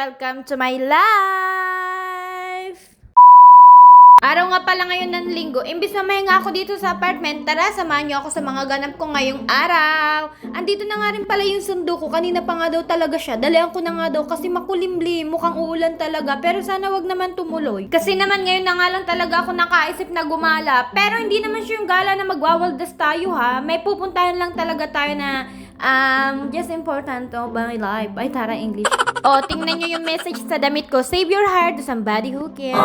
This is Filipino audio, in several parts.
welcome to my life! Araw nga pala ngayon ng linggo, imbis na mahinga ako dito sa apartment, tara samahan niyo ako sa mga ganap ko ngayong araw. Andito na nga rin pala yung sundo ko, kanina pa nga daw talaga siya. Dalihan ko na nga daw kasi makulimlim, mukhang uulan talaga, pero sana wag naman tumuloy. Kasi naman ngayon na nga lang talaga ako nakaisip na gumala, pero hindi naman siya yung gala na magwawaldas tayo ha. May pupuntahan lang talaga tayo na just important of my life. Ay, tara, English. Tingnan nyo yung message sa damit ko. Save your heart to somebody who cares.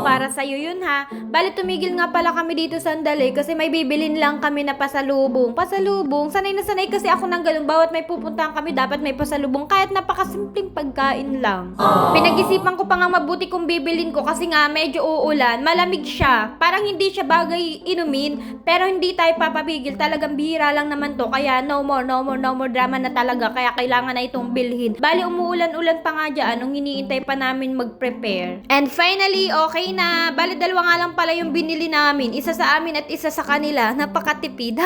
Para sa'yo yun ha. Bali, tumigil nga pala kami dito sandali kasi may bibilin lang kami na pasalubong. Pasalubong? Sanay na sanay kasi ako ng ganun. Bawat may pupuntahan kami, dapat may pasalubong. Kahit napakasimpleng pagkain lang. Pinag-isipan ko pa nga mabuti kung bibilin ko kasi nga medyo uulan. Malamig siya. Parang hindi siya bagay inumin. Pero hindi tayo papapigil. Talagang bihira lang naman to. Kaya no more drama na talaga. Kaya kailangan na itong bilhin. Bali, umuulan-ulan pa nga dyan nung iniintay pa namin mag-prepare. And finally, okay na. Bali, dalawa nga lang pala yung binili namin. Isa sa amin at isa sa kanila. Napakatipid.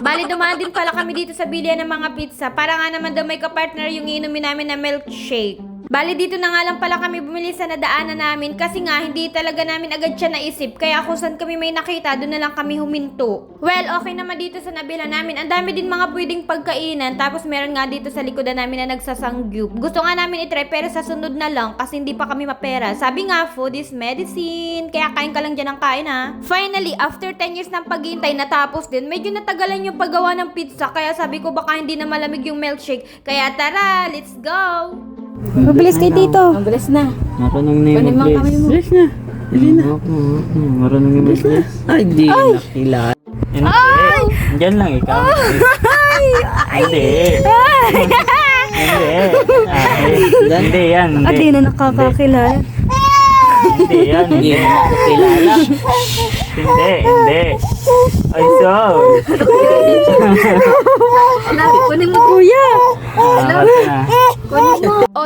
Bali, dumaan din pala kami dito sa bilihan ng mga pizza. Para nga naman daw may kapartner yung inumin namin na milkshake. Bali, dito na nga lang pala kami bumili sa nadaanan namin kasi nga hindi talaga namin agad siya naisip. Kaya kung saan kami may nakita, doon na lang kami huminto. Well, okay naman dito sa nabila namin. Ang dami din mga pwedeng pagkainan. Tapos meron nga dito sa likodan namin na nagsasangyup. Gusto nga namin itry pero sa sunod na lang kasi hindi pa kami mapera. Sabi nga, food is medicine. Kaya kain ka lang dyan ng kain ha. Finally, after 10 years ng paghihintay, natapos din. Medyo natagalan yung paggawa ng pizza. Kaya sabi ko baka hindi na malamig yung milkshake. Kaya tara, let's go! Mabilis kay Tito. Mabilis na. Marunong na yung mag-bless. Mabilis na. Dali na. Marunong yung mag-bless. Ay, di nakilala. Hindi. Diyan lang ikaw. Hindi. Hindi. Hindi yan. Di na nakakakilala. Hindi yan. Hindi na nakilala. Hindi. Ay, so. Kunin mo, kuya.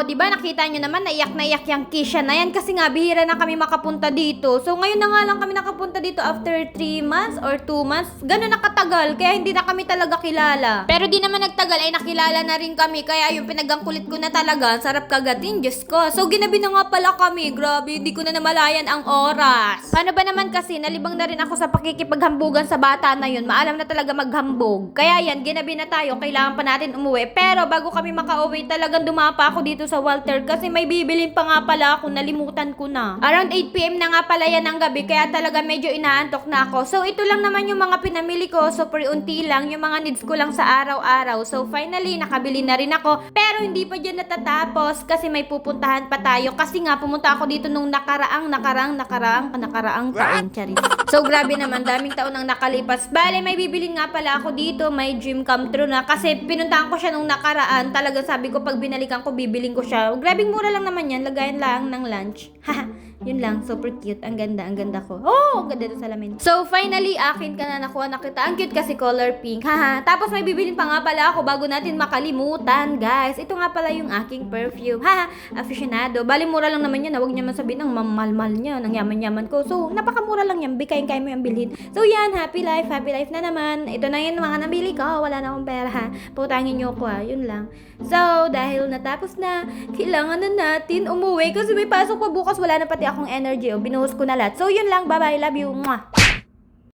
Diba nakita nyo naman, naiyak na iyak yung Kisha na yan kasi nga bihira na kami makapunta dito. So ngayon na nga lang kami nakapunta dito after 3 months or 2 months. Ganun nakatagal, kaya hindi na kami talaga kilala. Pero di naman nagtagal ay nakilala na rin kami. Kaya yung pinagangkulit ko na talaga, sarap kagatin, Diyos ko. So ginabi na nga pala kami, grabe, hindi ko na namalayan ang oras. Paano ba naman kasi, nalibang na rin ako sa pakikipaghambugan sa bata na yun. Maalam na talaga maghambog. Kaya yan, ginabi na tayo, kailangan pa natin umuwi. Pero bago kami makauwi, talagang dumapa ako dito sa Walter kasi may bibilin pa nga pala ako, nalimutan ko na. Around 8 PM na nga pala yan ng gabi kaya talaga medyo inaantok na ako. So ito lang naman yung mga pinamili ko, super unti lang, yung mga needs ko lang sa araw-araw. So finally, nakabili na rin ako. Pero hindi pa dyan natatapos kasi may pupuntahan pa tayo kasi nga pumunta ako dito nung nakaraang taon, charis. So grabe naman, daming taon nang nakalipas. Bale, may bibilin nga pala ako dito, may dream come true na kasi pinuntahan ko siya nung nakaraan. Talaga sabi ko pag binalikan ko, bibiling ko siya. Grabing mura lang naman yan. Lagayan lang ng lunch. Yun lang. Super cute. Ang ganda ko. Ang ganda ng salamin. So, finally, akin ka na nakuha na kita. Ang cute kasi color pink. Tapos may bibilin pa nga pala ako bago natin makalimutan, guys. Ito nga pala yung aking perfume. Aficionado. Bali, mura lang naman yan. Huwag niya man sabihin ng mamal-mal niya. Ng yaman-yaman ko. So, napakamura lang yan. Bikain-kain mo yung bilhin. So, yan. Happy life na naman. Ito na yung mga nabili ko. Wala na akong pera, Putangin niyo ko, Yun lang. So, dahil natapos na, kailangan na natin umuwi kasi may pasok pa bukas. Wala na pati akong energy. Binuhos ko na lahat. So, yun lang. Bye-bye. Love you. Mwah.